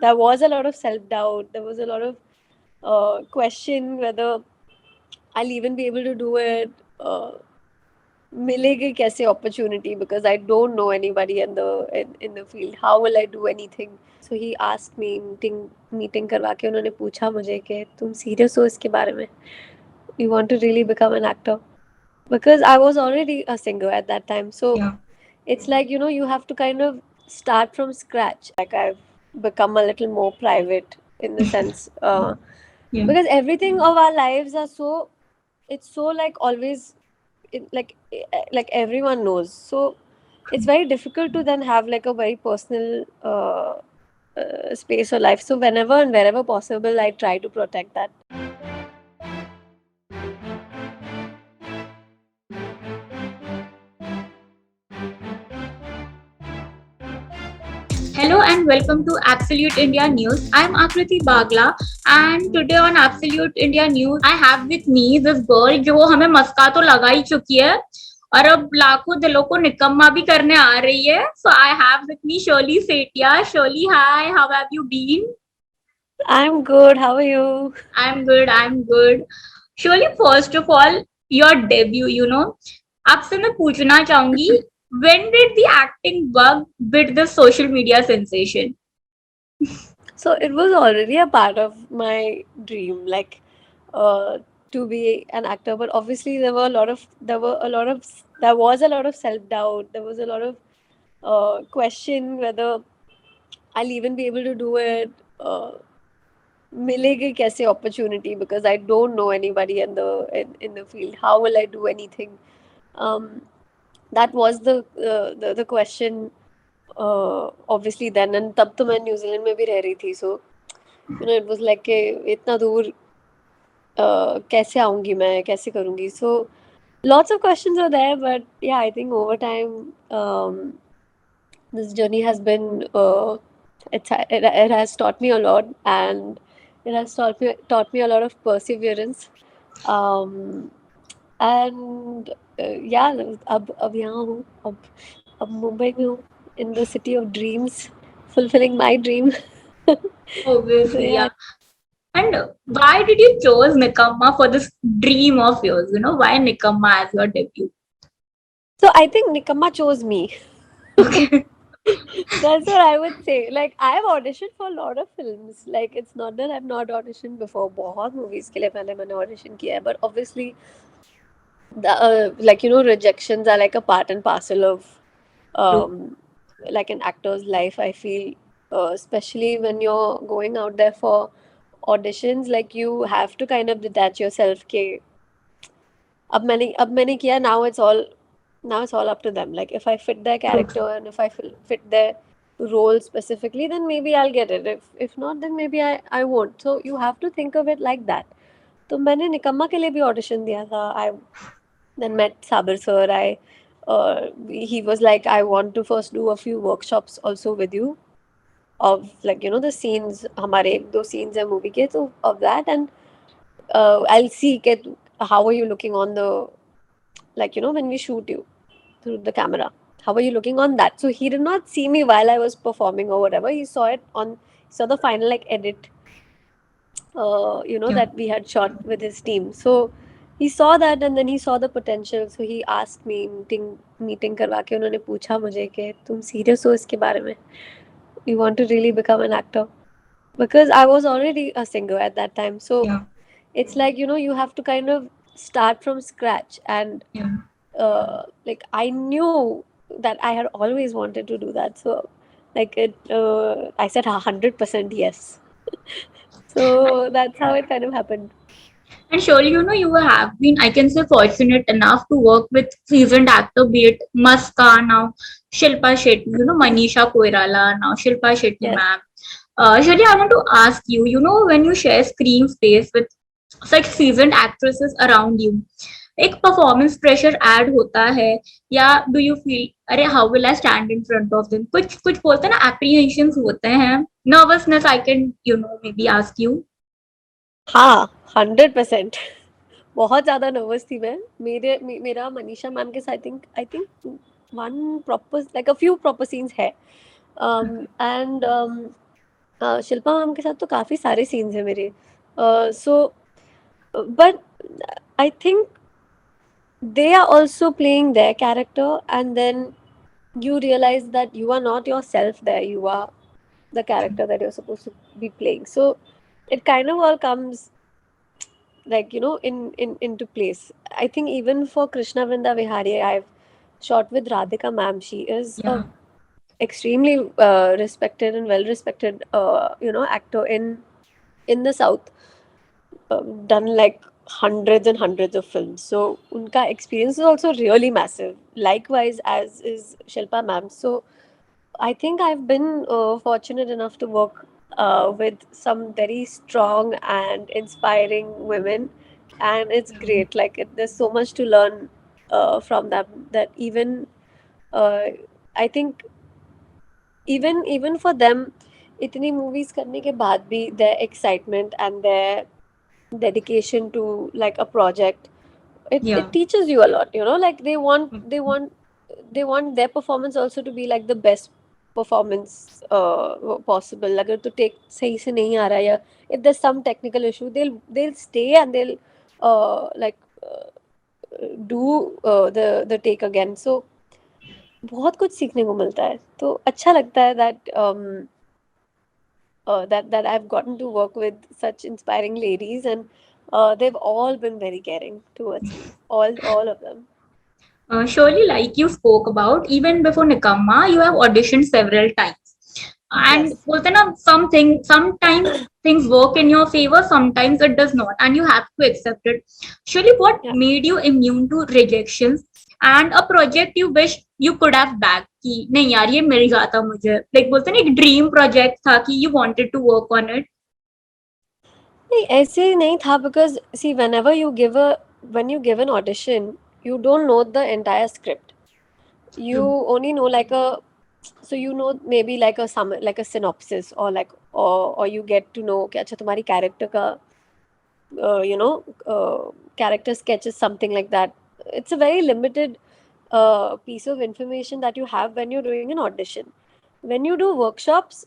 there was a lot of self-doubt. There was a lot of question whether I'll even be able to do it. मिलेगी कैसे opportunity because I don't know anybody in the field. How will I do anything? So he asked me meeting करवा के उन्होंने पूछा मुझे कि तुम serious हो इसके बारे में? You want to really become an actor? Because I was already a singer at that time. So Yeah. it's like, you have to kind of start from scratch. Like I've become a little more private in the sense, Yeah. because everything of our lives are so, it's so like always, like everyone knows. So it's very difficult to then have like a very personal space or life. So whenever and wherever possible, I try to protect that. Hello and welcome to Absolute India News. I'm Akriti Bagla and today on Absolute India News I have with me this girl जो हमें मस्का तो लगा ही चुकी है और अब लाखों दिलों को निकम्मा भी करने आ रही है. So I have with me Shirley Setia. Shirley, hi, how have you been? I'm good. How are you? I'm good. I'm good. Surely, first of all, your debut, आपसे मैं पूछना चाहूंगी, when did the acting bug bit the social media sensation? So it was already a part of my dream, like uh, to be an actor. But obviously, there was a lot of self doubt. There was a lot of question whether I'll even be able to do it. मिलेगी कैसे opportunity because I don't know anybody in the field. How will I do anything? Um, that was the question. Obviously then, and तब तो मैं New Zealand में भी रह रही थी, so it was like कि इतना दूर कैसे आऊंगी मैं, कैसे करूंगी. So lots of questions are there, but yeah, I think over time, this journey has been it has taught me a lot, and it has taught me a lot of perseverance. um, and yeah, अब यहाँ हूँ, अब मुंबई में हूँ, in the city of dreams, fulfilling my dream. So Obviously, yeah. yeah. And why did you choose Nikamma for this dream of yours? Why Nikamma as your debut? So I think Nikamma chose me. Okay. That's what I would say. Like I've auditioned for a lot of films. Like it's not that I've not auditioned before. बहुत movies के लिए पहले मैंने audition किया है. But obviously, rejections are like a part and parcel of True. like an actor's life. I feel, especially when you're going out there for auditions, like you have to kind of detach yourself. के अब मैंने किया. Now it's all up to them. Like if I fit their True. character and if I fit their role specifically, then maybe I'll get it. If not, then maybe I won't. So you have to think of it like that. तो मैंने निकम्मा के लिए भी audition दिया था. I then met Saber sir. He was like, I want to first do a few workshops also with you of like the scenes. हमारे एक दो scenes है movie के, so of that. And I'll see how are you looking on the, like when we shoot you through the camera, how are you looking on that. So he did not see me while I was performing or whatever. He saw the final like edit, Yeah. that we had shot with his team. So he saw that, and then he saw the potential. So he asked me, meeting करवा के उन्होंने पूछा मुझे कि तुम serious हो इसके बारे में? You want to really become an actor? Because I was already a singer at that time. So Yeah. it's like, you have to kind of start from scratch. And Yeah. like I knew that I had always wanted to do that. So like I said 100% yes. So that's how it kind of happened. And surely, you have been, I can say, fortunate enough to work with seasoned actor, be it Maska now, Shilpa Shetty, Manisha Koirala now, Shilpa Shetty Yes. ma'am. Surely, I want to ask you, when you share screen space with such seasoned actresses around you, एक performance pressure add होता है या do you feel अरे how will I stand in front of them, कुछ कुछ बोलते हैं ना, एप्रीहेंशंस होते हैं, nervousness, I can may be ask you. हाँ, 100%. बहुत ज़्यादा नर्वस थी मैं. मेरा मनीषा मैम के साथ I think one proper, like a few proper scenes है. एंड शिल्पा मैम के साथ तो काफ़ी सारे सीन्स हैं मेरे. So but I think they are also playing their character, and then you realize that you are not yourself there, you are the character that you're supposed to be playing. So it kind of all comes, like, in into place. I think even for Krishna Vrinda Vihari, I've shot with Radhika ma'am. She is a Yeah, extremely respected and well respected actor in the south, done like hundreds and hundreds of films. So unka experience is also really massive. Likewise, as is Shilpa ma'am. So I think I've been fortunate enough to work with some very strong and inspiring women, and it's great. Like there's so much to learn from them. That even uh, I think even for them, इतनी movies करने के बाद भी their excitement and their dedication to like a project, it yeah, teaches you a lot, like they want their performance also to be like the best performance possible. अगर तो take सही से नहीं आ रहा है, या if there's some technical issue, they'll stay and they'll like do the take again. So बहुत कुछ सीखने को मिलता है, तो अच्छा लगता है that I've gotten to work with such inspiring ladies, and they've all been very caring towards me, all of them. Surely, like you spoke about, even before Nikamma, you have auditioned several times. And Yes. बोलते हैं ना, sometimes things work in your favor, sometimes it does not, and you have to accept it. Surely, what Yeah. made you immune to rejections and a project you wish you could have bagged? कि नहीं यार ये मिल जाता मुझे, like बोलते हैं ना एक ड्रीम प्रोजेक्ट था कि you wanted to work on it. नहीं, ऐसे नहीं था, because see, when you give an audition, you don't know the entire script. You True. only know like a, so maybe like a like a synopsis, or like, or you get to know कि अच्छा तुम्हारी character का character sketch is something like that. It's a very limited piece of information that you have when you're doing an audition. When you do workshops,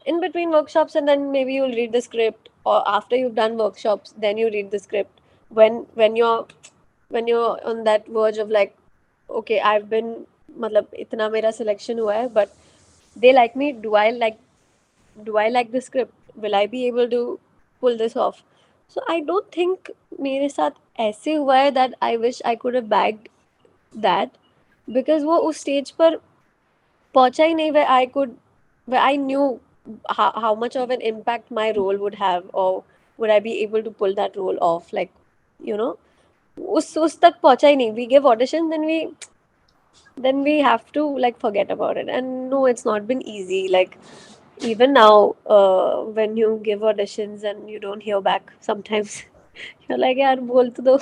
in between workshops, and then maybe you'll read the script, or after you've done workshops, then you read the script. When you're on that verge of like, okay, I've been, मतलब इतना मेरा selection हुआ है, but they like me. Do I like the script? Will I be able to pull this off? So I don't think मेरे साथ ऐसे हुआ है that I wish I could have bagged that, because वो उस stage पर पहुंचा ही नहीं where I knew how much of an impact my role would have, or would I be able to pull that role off, like, you know उस तक पहुंचा ही नहीं. We give audition, then we have to like forget about it. And no, it's not been easy. Like even now, when you give auditions and you don't hear back, sometimes you're like, यार बोल तो दो.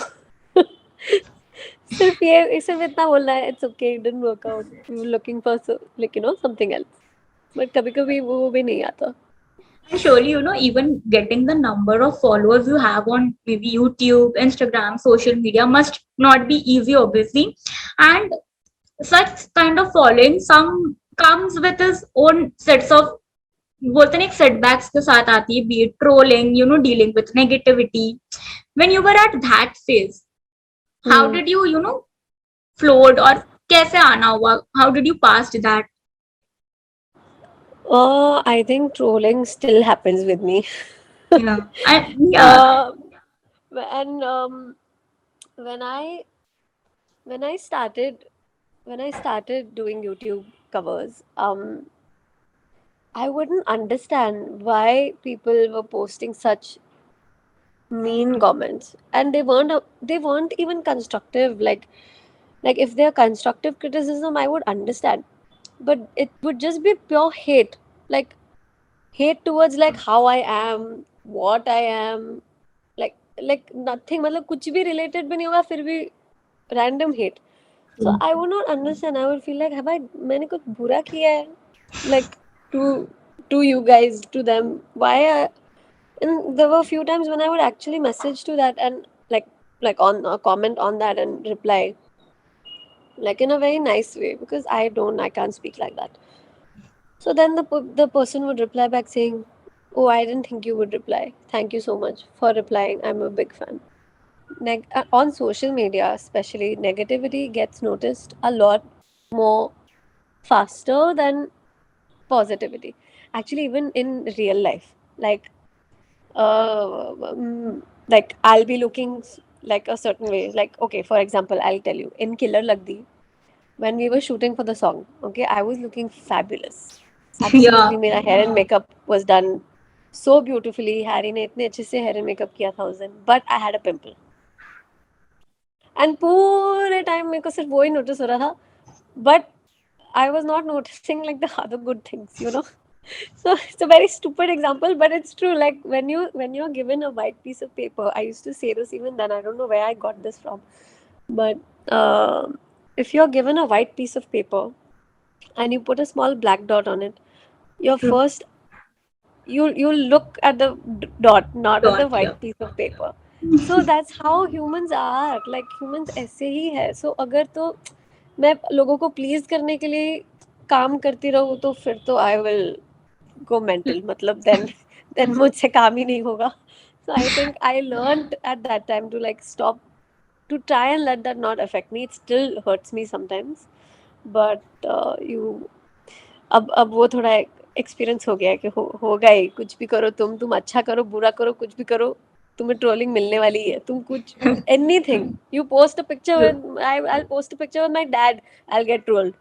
सिर्फ इतना बोलना है, it's okay, it didn't work out, we were looking for like something else. But कभी कभी वो भी नहीं आता. And surely, even getting the number of followers you have on maybe YouTube, Instagram, social media must not be easy, obviously. And such kind of following, some comes with its own sets of बोलते हैं ना, एक setbacks के साथ आती है, be it trolling, dealing with negativity. When you were at that phase, how Hmm. did you float, or कैसे आना हुआ? How did you pass that? I think trolling still happens with me. Yeah, yeah, uh, and when I when I started when I started doing YouTube covers, I wouldn't understand why people were posting such mean comments, and they weren't even constructive. Like if they're constructive criticism, I would understand, but it would just be pure hate. Like hate towards like how I am, what I am, like nothing. मतलब कुछ भी related भी नहीं होगा, फिर भी random hate. So true. I would not understand. I would feel like, have I मैंने कुछ बुरा किया है? Like to you guys, to them. Why? And there were a few times when I would actually message to that, and like on a comment on that and reply like in a very nice way, because I can't speak like that. So then the person would reply back saying, Oh, I didn't think you would reply. Thank you so much for replying. I'm a big fan. On social media, especially, negativity gets noticed a lot more faster than positivity. Actually, even in real life, like I'll be looking like a certain way. Like, okay, for example, I'll tell you in Killer Lagdi, when we were shooting for the song, okay, I was looking fabulous. Yeah. Absolutely, मेरा hair and makeup was done so beautifully. Harry ने इतने अच्छे से hair and makeup किया था उस दिन, but I had a pimple. And पूरे time मेरे को सिर्फ वो ही notice हो रहा था, but I was not noticing like the other good things, you know. So it's a very stupid example, but it's true. Like when you're given a white piece of paper, I used to say this even then. I don't know where I got this from, but if you're given a white piece of paper and you put a small black dot on it, your True. first you'll look at the dot, not at the Dot, yeah. white piece of paper. So that's how humans are. Like humans ऐसे ही है. So अगर तो मैं लोगों को please करने के लिए काम करती रहूँ तो फिर तो आई विल go mental. मतलब then मुझसे काम ही नहीं होगा. So I think I learned at that time to like stop, to try and let that not affect me. It still hurts me sometimes, but you अब वो थोड़ा experience हो गया है कि होगा ही. कुछ भी करो, तुम अच्छा करो बुरा करो कुछ भी करो, तुम्हें ट्रोलिंग मिलने वाली है. तुम कुछ anything, you post a picture True. With I post a picture with my dad, I get trolled.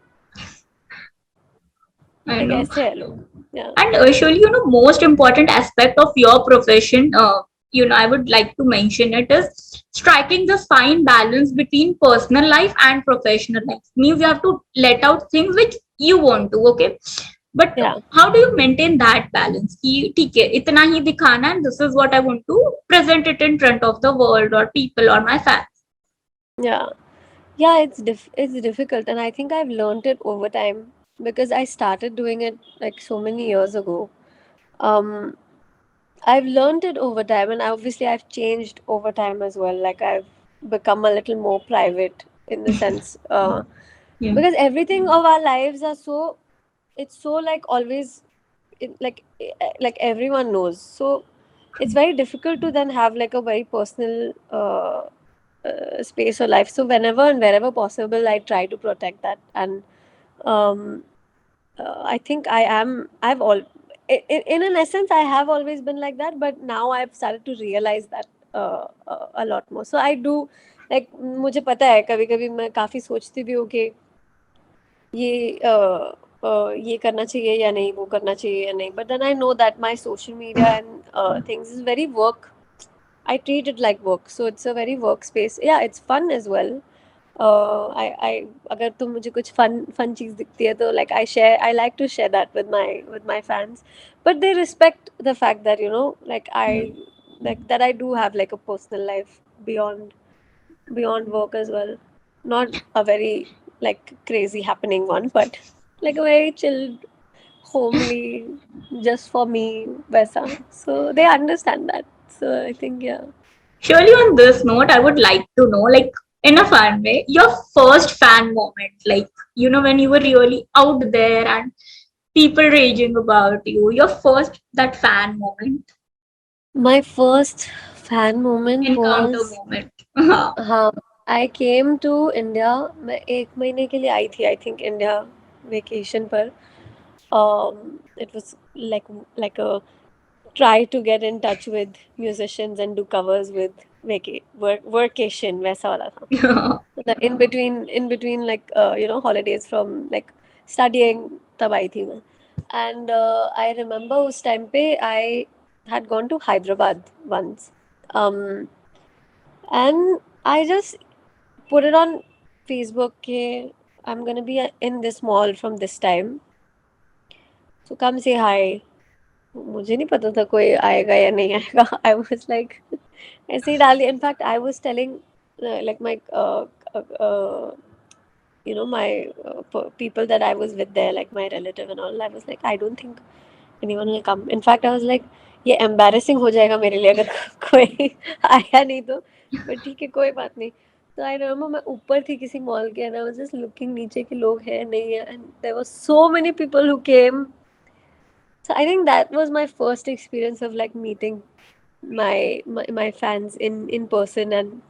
I like know. ऐसे है लोग. या And surely, most important aspect of your profession, I would like to mention it is striking the fine balance between personal life and professional life. Means you have to let out things which you want to, okay? But या how do you maintain that balance? कि ठीक है, इतना ही दिखाना and this is what I want to present it in front of the world or people or my fans. या yeah, it's difficult, and I think I've learned it over time because I started doing it like so many years ago. um I've learned it over time, and obviously I've changed over time as well. Like I've become a little more private in the sense, Yeah. because everything of our lives are so, it's so like always, like everyone knows. So it's very difficult to then have like a very personal space or life. So whenever and wherever possible, I try to protect that. And um, I think I've all in an essence I have always been like that, but now I've started to realize that a lot more. So I do, like मुझे पता है कभी कभी मैं काफी सोचती भी हूँ कि ये ये करना चाहिए या नहीं, वो करना चाहिए या नहीं. But then I know that my social media and things is very work. I treat it like work, so it's a very workspace. Yeah, it's fun as well. I अगर तुम मुझे कुछ fun चीज दिखती है तो like I like to share that with my fans, but they respect the fact that, you know, like I do have like a personal life beyond work as well. Not a very like crazy happening one, but like a very chilled, homely, just for me, वैसा. So they understand that. So I think yeah. Surely, on this note, I would like to know, like, in a fun way, your first fan moment, like, when you were really out there and people raging about you, your first that fan moment, My first fan moment encounter was, moment. हाँ, I came to India. मैं एक महीने के लिए आई थी, I think, India vacation पर. It was like a try to get in touch with musicians and do covers with workation वैसा वाला था. Yeah. मतलब in between like holidays from like studying, तब आई थी मैं. And I remember उस time पे I had gone to Hyderabad once. Um, and I just put it on Facebook कि I'm gonna be in this mall from this time. So come say hi. मुझे नहीं पता था कोई आएगा या नहीं आएगा. I was like ऐसे ही डाल दिया. In fact, I was telling like my my people that I was with there, like my relative and all. I was like, I don't think anyone will come. In fact, I was like, ये embarrassing हो जाएगा मेरे लिए अगर कोई आया नहीं तो. but ठीक है, कोई बात नहीं. तो I remember मैं ऊपर थी किसी मॉल के, and I was just looking नीचे कि लोग हैं नहीं है, and there were so many people who came. So I think that was my first experience of like meeting my fans in person, and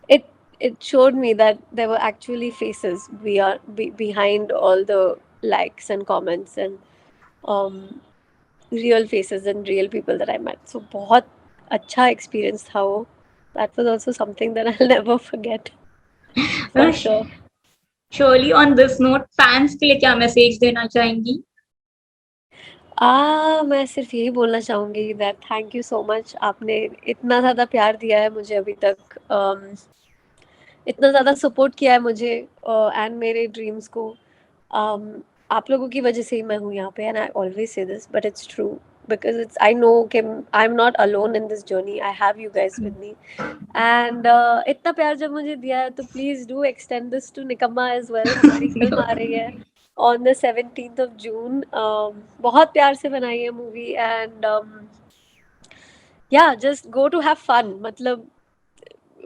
it it showed me that there were actually faces behind all the likes and comments, and um real faces and real people that I met. So बहुत अच्छा experience था वो. That was also something that I'll never forget, for sure. Surely on this note fans के लिए क्या message देना चाहेंगी? मैं सिर्फ यही बोलना चाहूंगी that thank you so much. आपने इतना ज़्यादा प्यार दिया है मुझे अभी तक, इतना ज़्यादा सपोर्ट किया है मुझे एंड मेरे ड्रीम्स को. um, आप लोगों की वजह से ही मैं हूँ यहाँ पे, and I always say this but it's true, because it's I know कि I am not alone in this journey. I have you guys with me, and इतना प्यार जब मुझे दिया है तो please do extend this to Nikamma as well. हमारी film आ रही है on the 17th of June. बहुत प्यार से बनाई है मूवी, एंड या just go to have fun. मतलब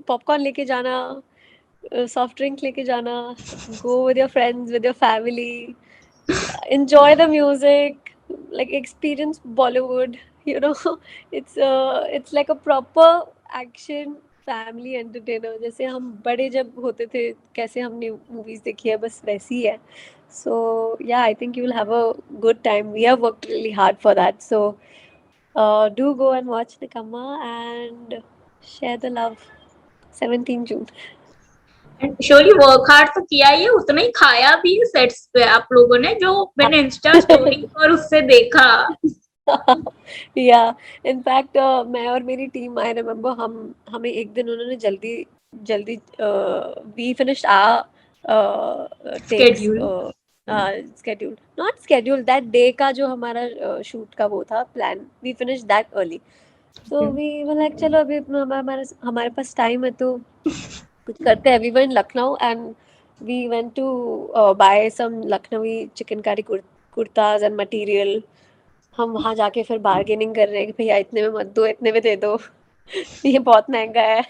पॉपकॉर्न लेके जाना, सॉफ्ट ड्रिंक लेके जाना, go with your friends, with your family, enjoy the music, like experience Bollywood, you know. It's like a proper action family entertainer. जैसे हम बड़े जब होते थे कैसे हमने मूवीज देखी है, बस वैसी ही है. So yeah, I think you will have a good time. We have worked really hard for that. So do go and watch Nikamma and share the love. 17 June. And surely work hard तो किया ही है, उतना ही खाया भी है sets पे आप लोगों ने, जो मैंने इंस्टा स्टोरी और उससे देखा. या इनफैक्ट मैं और मेरी टीम, आई रिमेम्बर, हम हमें एक दिन उन्होंने जल्दी जल्दी we finished our takes schedule. schedule, not schedule, that day का जो हमारा शूट का वो था plan, we finish that early. So we were like चलो अभी हमारे हमारे पास टाइम है तो कुछ करते हैं. We were in Lucknow and we went to buy some Lucknowi chikankari kurtas and material. हम वहाँ जाके फिर बार्गेनिंग कर रहे हैं कि भैया इतने में मत दो, इतने में दे दो. ये बहुत महंगा है.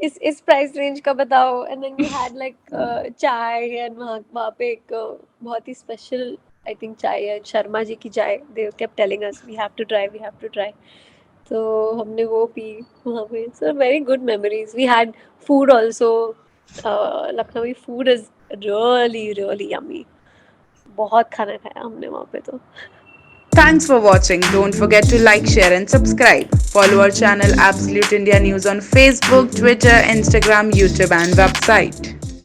इस प्राइस रेंज का बताओ. And then we had like chai, and वहाँ वहाँ पे एक बहुत ही स्पेशल आई थिंक चाय है, शर्मा जी की चाय. They kept telling us we have to try, we have to try. तो हमने वो पी वहाँ पे. So very good memories. We had food also. Lucknowi food is really really yummy. बहुत खाना खाया हमने वहाँ पे तो. Thanks for watching. Don't forget to like, share, and subscribe. Follow our channel Absolute India News on Facebook, Twitter, Instagram, YouTube, and website.